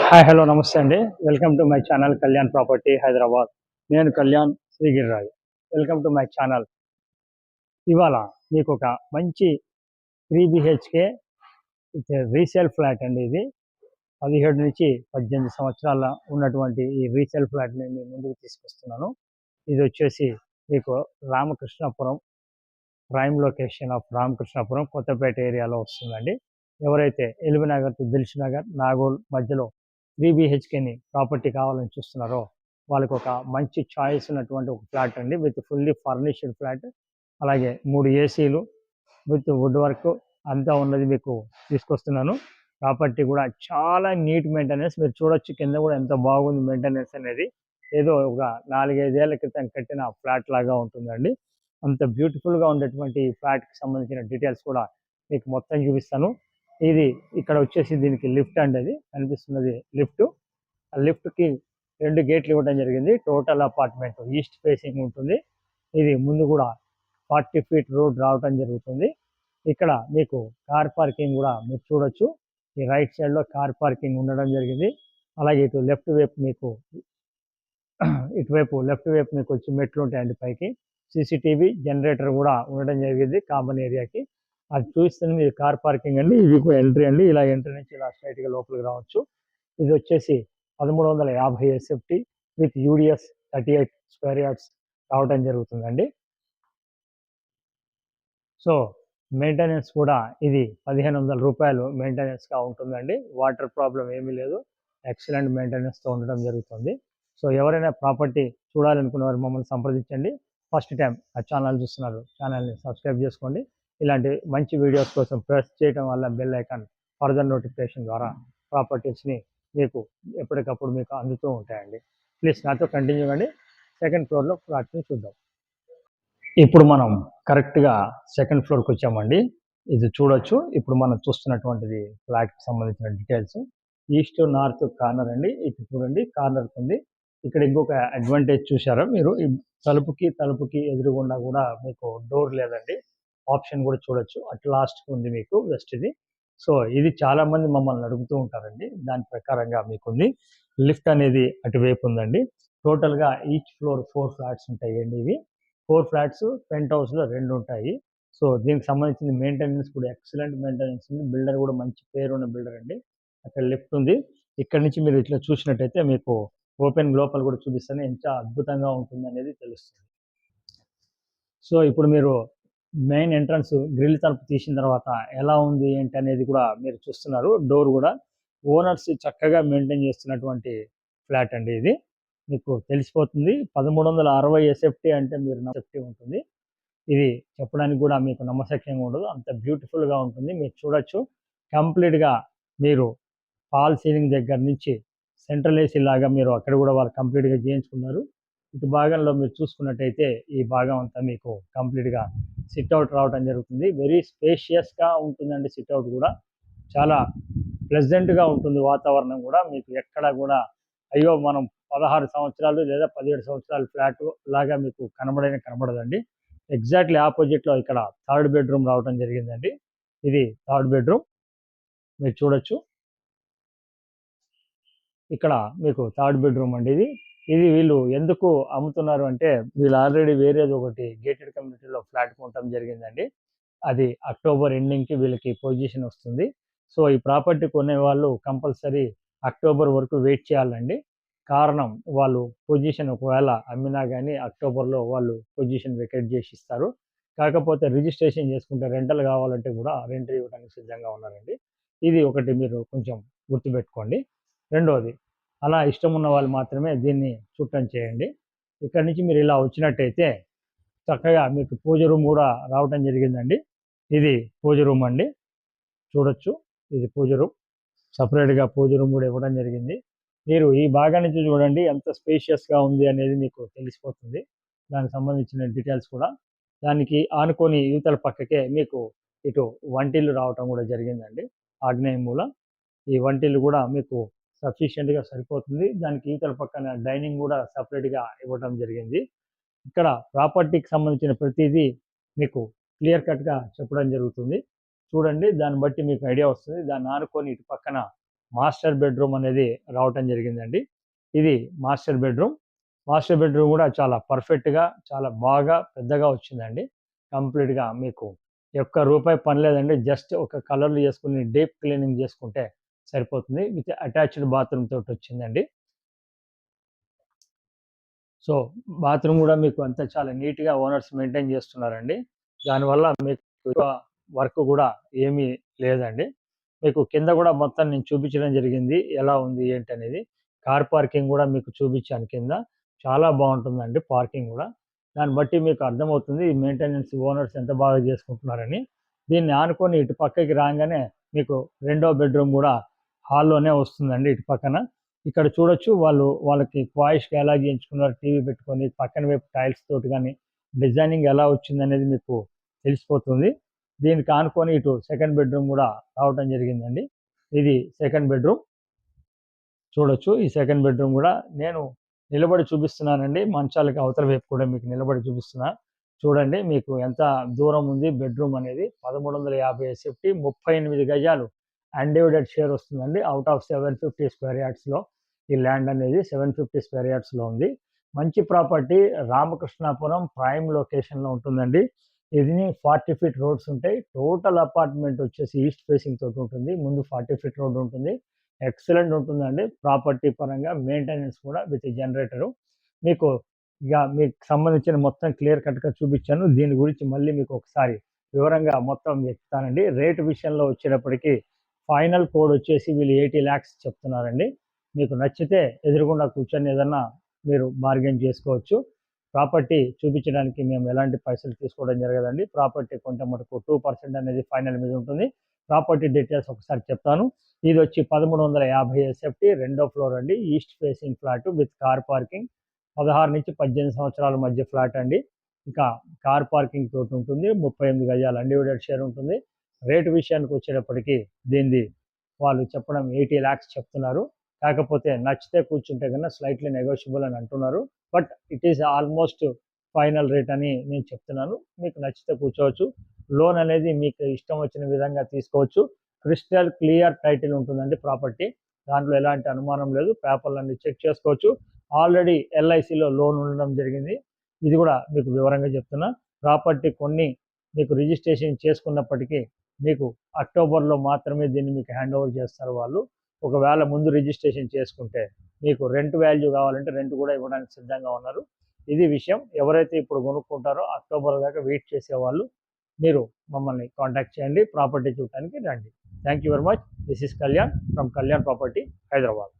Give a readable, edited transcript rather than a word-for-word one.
Hi hello నమస్తే అండి. Welcome to my channel Kalyan property Hyderabad. నేను Kalyan Srigiriraju. Welcome to my channel. ఇవాళ మీకు ఒక మంచి 3 BHK రీసేల్ ఫ్లాట్ అండి. ఇది 17 నుంచి 18 సంవత్సరాల ఉన్నటువంటి ఈ రీసేల్ ఫ్లాట్ని మీ ముందుకు తీసుకొస్తున్నాను. ఇది వచ్చేసి మీకు Ramakrishnapuram, prime location of Ramakrishnapuram, Kothapeta ఏరియాలో వస్తుందండి. ఎవరైతే ఎల్బీనగర్ టు దిల్సుఖ్నగర్, నాగోల్ మధ్యలో 3 BHKని ప్రాపర్టీ కావాలని చూస్తున్నారో వాళ్ళకి ఒక మంచి చాయిస్ ఉన్నటువంటి ఒక ఫ్లాట్ అండి. విత్ ఫుల్లీ ఫర్నిష్డ్ ఫ్లాట్, అలాగే 3 ఏసీలు విత్ వుడ్ వర్క్ అంతా ఉన్నది మీకు తీసుకొస్తున్నాను. ప్రాపర్టీ కూడా చాలా నీట్ మెయింటెనెన్స్, మీరు చూడొచ్చు కింద కూడా ఎంత బాగుంది మెయింటెనెన్స్ అనేది. ఏదో ఒక 4-5 ఏళ్ల క్రితం కట్టిన ఫ్లాట్ లాగా ఉంటుందండి. అంత బ్యూటిఫుల్గా ఉండేటువంటి ఫ్లాట్కి సంబంధించిన డీటెయిల్స్ కూడా మీకు మొత్తం చూపిస్తాను. ఇది ఇక్కడ వచ్చేసి దీనికి లిఫ్ట్ అండి, అది కనిపిస్తున్నది లిఫ్ట్. ఆ లిఫ్ట్కి 2 గేట్లు ఇవ్వడం జరిగింది. టోటల్ అపార్ట్మెంట్ ఈస్ట్ ఫేసింగ్ ఉంటుంది. ఇది ముందు కూడా 40 ఫీట్ రోడ్ రావడం జరుగుతుంది. ఇక్కడ మీకు కార్ పార్కింగ్ కూడా మీరు చూడొచ్చు. ఈ రైట్ సైడ్లో కార్ పార్కింగ్ ఉండడం జరిగింది. అలాగే ఇటు లెఫ్ట్ వైపు మీకు ఇటువైపు లెఫ్ట్ వైపు మీకు వచ్చి మెట్లు ఉంటాయండి పైకి. సీసీటీవీ జనరేటర్ కూడా ఉండడం జరిగింది కామన్ ఏరియాకి. అది చూస్తుంది మీరు కార్ పార్కింగ్ అండి. ఇది ఎంట్రీ అండి. ఇలా ఎంట్రీ నుంచి ఇలా స్ట్రైట్గా లోపలికి రావచ్చు. ఇది వచ్చేసి 1350 SFT with UDS 38 square yards రావడం జరుగుతుందండి. సో మెయింటెనెన్స్ కూడా ఇది 1500 రూపాయలు మెయింటెనెన్స్గా ఉంటుందండి. వాటర్ ప్రాబ్లం ఏమీ లేదు. ఎక్సలెంట్ మెయింటెనెన్స్తో ఉండడం జరుగుతుంది. సో ఎవరైనా ప్రాపర్టీ చూడాలనుకున్న వారు మమ్మల్ని సంప్రదించండి. ఫస్ట్ టైం ఆ ఛానల్ చూస్తున్నారు, ఛానల్ని సబ్స్క్రైబ్ చేసుకోండి. ఇలాంటి మంచి వీడియోస్ కోసం ప్రెస్ చేయడం వల్ల బెల్ ఐకాన్ ఫర్దర్ నోటిఫికేషన్ ద్వారా ప్రాపర్టీస్ని మీకు ఎప్పటికప్పుడు మీకు అందుతూ ఉంటాయండి. ప్లీజ్ నాతో కంటిన్యూ అండి. సెకండ్ ఫ్లోర్లో ఫ్లాట్ని చూద్దాం. ఇప్పుడు మనం కరెక్ట్గా సెకండ్ ఫ్లోర్కి వచ్చామండి. ఇది చూడొచ్చు. ఇప్పుడు మనం చూస్తున్నటువంటిది ఫ్లాట్కి సంబంధించిన డీటెయిల్స్. ఈస్ట్ నార్త్ కార్నర్ అండి. ఇక్కడ చూడండి కార్నర్కి ఉంది. ఇక్కడ ఇంకొక అడ్వాంటేజ్ చూసారా మీరు, ఈ తలుపుకి ఎదురుగుండా కూడా మీకు డోర్ లేదండి. ఆప్షన్ కూడా చూడొచ్చు. అట్ లాస్ట్కి ఉంది మీకు వెస్ట్ ఇది. సో ఇది చాలా మంది మమ్మల్ని అడుగుతూ ఉంటారండి. దాని ప్రకారంగా మీకుంది. లిఫ్ట్ అనేది అటువైపు ఉందండి. టోటల్గా ఈచ్ ఫ్లోర్ 4 ఫ్లాట్స్ ఉంటాయండి. ఇవి 4 ఫ్లాట్స్, పెంట్ హౌస్లో 2 ఉంటాయి. సో దీనికి సంబంధించిన మెయింటెనెన్స్ కూడా ఎక్సలెంట్ మెయింటెనెన్స్ ఉంది. బిల్డర్ కూడా మంచి పేరున్న బిల్డర్ అండి. అక్కడ లిఫ్ట్ ఉంది. ఇక్కడ నుంచి మీరు ఇట్లా చూసినట్టయితే మీకు ఓపెన్ లోపల కూడా చూపిస్తాను, ఎంత అద్భుతంగా ఉంటుంది అనేది తెలుస్తుంది. సో ఇప్పుడు మీరు మెయిన్ ఎంట్రన్స్ గ్రిల్ తలుపు తీసిన తర్వాత ఎలా ఉంది ఏంటి అనేది కూడా మీరు చూస్తున్నారు. డోర్ కూడా ఓనర్స్ చక్కగా మెయింటైన్ చేస్తున్నటువంటి ఫ్లాట్ అండి. ఇది మీకు తెలిసిపోతుంది. 1360 SFT అంటే మీరు సేఫ్టీ ఉంటుంది. ఇది చెప్పడానికి కూడా మీకు నమ్మశక్యంగా ఉండదు, అంత బ్యూటిఫుల్గా ఉంటుంది. మీరు చూడొచ్చు కంప్లీట్గా మీరు ఫాల్ సీలింగ్ దగ్గర నుంచి సెంట్రల్ ఏసీ లాగా మీరు అక్కడ కూడా వాళ్ళు కంప్లీట్గా చేయించుకున్నారు. ఇటు భాగంలో మీరు చూసుకున్నట్టయితే ఈ భాగం అంతా మీకు కంప్లీట్గా సిట్అవుట్ రావడం జరుగుతుంది. వెరీ స్పేషియస్గా ఉంటుందండి. సిట్అవుట్ కూడా చాలా ప్లెజెంట్గా ఉంటుంది. వాతావరణం కూడా మీకు ఎక్కడ కూడా అయ్యో మనం 16 సంవత్సరాలు లేదా 17 సంవత్సరాల ఫ్లాట్ లాగా మీకు కనబడదండి. ఎగ్జాక్ట్లీ ఆపోజిట్లో ఇక్కడ 3rd బెడ్రూమ్ రావడం జరిగిందండి. ఇది 3rd బెడ్రూమ్ మీరు చూడొచ్చు. ఇక్కడ మీకు 3rd బెడ్రూమ్ అండి. ఇది వీళ్ళు ఎందుకు అమ్ముతున్నారు అంటే వీళ్ళు ఆల్రెడీ వేరేది ఒకటి గేటెడ్ కమ్యూనిటీలో ఫ్లాట్ కొనడం జరిగిందండి. అది అక్టోబర్ ఎండింగ్కి వీళ్ళకి పొజిషన్ వస్తుంది. సో ఈ ప్రాపర్టీ కొనే వాళ్ళు కంపల్సరీ అక్టోబర్ వరకు వెయిట్ చేయాలండి. కారణం వాళ్ళు పొజిషన్ ఒకవేళ అమ్మినా కానీ అక్టోబర్లో వాళ్ళు పొజిషన్ వెకేట్ చేసి ఇస్తారు. కాకపోతే రిజిస్ట్రేషన్ చేసుకుంటే రెంటల్ కావాలంటే కూడా రెంట్ ఇవ్వడానికి సిద్ధంగా ఉన్నారండి. ఇది ఒకటి మీరు కొంచెం గుర్తుపెట్టుకోండి. రెండోది, అలా ఇష్టం ఉన్న వాళ్ళు మాత్రమే దీన్ని చుట్టం చేయండి. ఇక్కడి నుంచి మీరు ఇలా వచ్చినట్టయితే చక్కగా మీకు పూజ రూమ్ కూడా రావడం జరిగిందండి. ఇది పూజ రూమ్ అండి. చూడొచ్చు, ఇది పూజ రూమ్. సపరేట్గా పూజ రూమ్ కూడా ఇవ్వడం జరిగింది. మీరు ఈ భాగం నుంచి చూడండి ఎంత స్పేషియస్గా ఉంది అనేది మీకు తెలిసిపోతుంది. దానికి సంబంధించిన డీటెయిల్స్ కూడా దానికి ఆనుకొని యువతల పక్కకే మీకు ఇటు వంటిల్లు రావటం కూడా జరిగిందండి. ఆగ్నేయ మూల ఈ వంటిల్లు కూడా మీకు సఫిషియెంట్గా సరిపోతుంది. దానికి యువతల పక్కన డైనింగ్ కూడా సపరేట్గా ఇవ్వడం జరిగింది. ఇక్కడ ప్రాపర్టీకి సంబంధించిన ప్రతిదీ మీకు క్లియర్ కట్గా చెప్పడం జరుగుతుంది. చూడండి, దాన్ని బట్టి మీకు ఐడియా వస్తుంది. దాన్ని ఆనుకొని ఇటు పక్కన మాస్టర్ బెడ్రూమ్ అనేది రావటం జరిగిందండి. ఇది మాస్టర్ బెడ్రూమ్. మాస్టర్ బెడ్రూమ్ కూడా చాలా పర్ఫెక్ట్‌గా, చాలా బాగా పెద్దగా వచ్చిందండి. కంప్లీట్‌గా మీకు ఒక్క రూపాయి పని లేదండి. జస్ట్ ఒక కలర్‌లు చేసుకొని డీప్ క్లీనింగ్ చేసుకుంటే సరిపోతుంది. విత్ అటాచ్డ్ బాత్రూమ్ తోటొచ్చిందండి. సో, బాత్రూమ్ గూడా మీకు అంతా చాలా నీట్‌గా ఓనర్స్ మెయింటైన్ చేస్తున్నారండి. దానివల్ల మీకు ఎక్కువ వర్క్ గూడా ఏమీ లేదండి. మీకు కింద గూడా మొత్తం నేను చూపించడం జరిగింది. ఎలా ఉంది ఏంటనేది. కార్ పార్కింగ్ గూడా మీకు చూపించాను కింద. చాలా బావుంటుందండి పార్కింగ్ గూడా. దాన్ని బట్టి మీకు అర్థమవుతుంది ఈ మెయింటెనెన్స్ ఓనర్స్ ఎంత బాగా చేసుకుంటున్నారని. దీన్ని ఆనుకొని ఇటు పక్కకి రాంగానే మీకు రెండో బెడ్‌రూమ్ గూడా హాల్‌లోనే వస్తుందండి ఇటు పక్కన. ఇక్కడ చూడొచ్చు వాళ్ళకి క్వాయిష్‌గా ఎలా చేయించుకున్నారు టీవీ పెట్టుకొని, పక్కన వైపు టైల్స్ తోటి గాని, డిజైనింగ్ ఎలా వచ్చిందనేది మీకు తెలిసిపోతుంది. దీనికి ఆనుకొని ఇటు సెకండ్ బెడ్‌రూమ్ గూడా రావటం జరిగిందండి. ఇది సెకండ్ బెడ్‌రూమ్. చూడొచ్చు. ఈ సెకండ్ బెడ్‌రూమ్ గూడా నేను నిలబడి చూపిస్తున్నానండి. మంచాలకి అవతల వైపు కూడా మీకు నిలబడి చూపిస్తున్నా. చూడండి మీకు ఎంత దూరం ఉంది బెడ్‌రూమ్ అనేది. 1350 ఎస్ఎఫ్‌టి 38 గజాలు అన్‌డివైడెడ్ షేర్ వస్తుందండి. ఔట్ ఆఫ్ 750 స్క్వేర్ యార్డ్స్‌లో ఈ ల్యాండ్ అనేది 750 స్క్వేర్ యార్డ్స్‌లో ఉంది. మంచి ప్రాపర్టీ రామకృష్ణాపురం ప్రైమ్ లొకేషన్‌లో ఉంటుందండి. ఇది 40 ఫీట్ రోడ్స్ ఉంటాయి. టోటల్ అపార్ట్మెంట్ వచ్చేసి ఈస్ట్ ఫేసింగ్ తోటి ఉంటుంది. ముందు 40 ఫీట్ రోడ్ ఉంటుంది. ఎక్సలెంట్ ఉంటుందండి. ప్రాపర్టీ పరంగా మెయింటెనెన్స్ కూడా విత్ జనరేటరు. మీకు మీకు సంబంధించిన మొత్తం క్లియర్ కట్‌గా చూపించాను. దీని గురించి మళ్ళీ మీకు ఒకసారి వివరంగా మొత్తం చెప్తానండి. రేట్ విషయంలో వచ్చేటప్పటికి ఫైనల్ కోడ్ వచ్చేసి వీళ్ళు 80 లాక్స్ చెప్తున్నారండి. మీకు నచ్చితే ఎదురుగుండా కూర్చొని ఏదన్నా మీరు బార్గెన్ చేసుకోవచ్చు. ప్రాపర్టీ చూపించడానికి మేము ఎలాంటి పైసలు తీసుకోవడం జరగదండి. ప్రాపర్టీ కొంటే మటుకు 2% అనేది ఫైనల్ మీద ఉంటుంది. ప్రాపర్టీ డీటెయిల్స్ ఒకసారి చెప్తాను. ఇదొచ్చి 1350 ఎస్ఎఫ్‌టి రెండో ఫ్లోర్ అండి. East facing flat with car parking. 16-18 సంవత్సరాల మధ్య ఫ్లాట్ అండి. ఇంకా కార్ పార్కింగ్ తోటి ఉంటుంది. 38 గజాలు అన్‌డివైడెడ్ షేర్ ఉంటుంది. రేట్ విషయానికి వచ్చేటప్పటికి దీనిది వాళ్ళు చెప్పడం 80 లాక్స్ చెప్తున్నారు. కాకపోతే నచ్చితే కూర్చుంటే కన్నా స్లైట్లీ నెగోషియబుల్ అని అంటున్నారు. But it is almost final rate అని నేను చెప్తున్నాను. మీకు నచ్చితే కూర్చోవచ్చు. లోన్ అనేది మీకు ఇష్టం వచ్చిన విధంగా తీసుకోవచ్చు. క్రిస్టల్ క్లియర్ టైటిల్ ఉంటుందండి ప్రాపర్టీ. దాంట్లో ఎలాంటి అనుమానం లేదు. పేపర్లన్నీ చెక్ చేసుకోవచ్చు. ఆల్రెడీ ఎల్ఐసిలో లోన్ ఉండడం జరిగింది. ఇది కూడా మీకు వివరంగా చెప్తున్నా. ప్రాపర్టీ కొన్ని మీకు రిజిస్ట్రేషన్ చేసుకున్నప్పటికీ మీకు అక్టోబర్లో మాత్రమే దీన్ని మీకు హ్యాండ్ ఓవర్ చేస్తారు వాళ్ళు. ఒకవేళ ముందు రిజిస్ట్రేషన్ చేసుకుంటే మీకు రెంట్ వాల్యూ కావాలంటే రెంట్ కూడా ఇవ్వడానికి సిద్ధంగా ఉన్నారు. ఇది విషయం. ఎవరైతే ఇప్పుడు కొనుక్కుంటారో అక్టోబర్ దాకా వెయిట్ చేసేవాళ్ళు మీరు మమ్మల్ని కాంటాక్ట్ చేయండి. ప్రాపర్టీ చూడటానికి రండి. Thank you very much. This is Kalyan from Kalyan property, Hyderabad.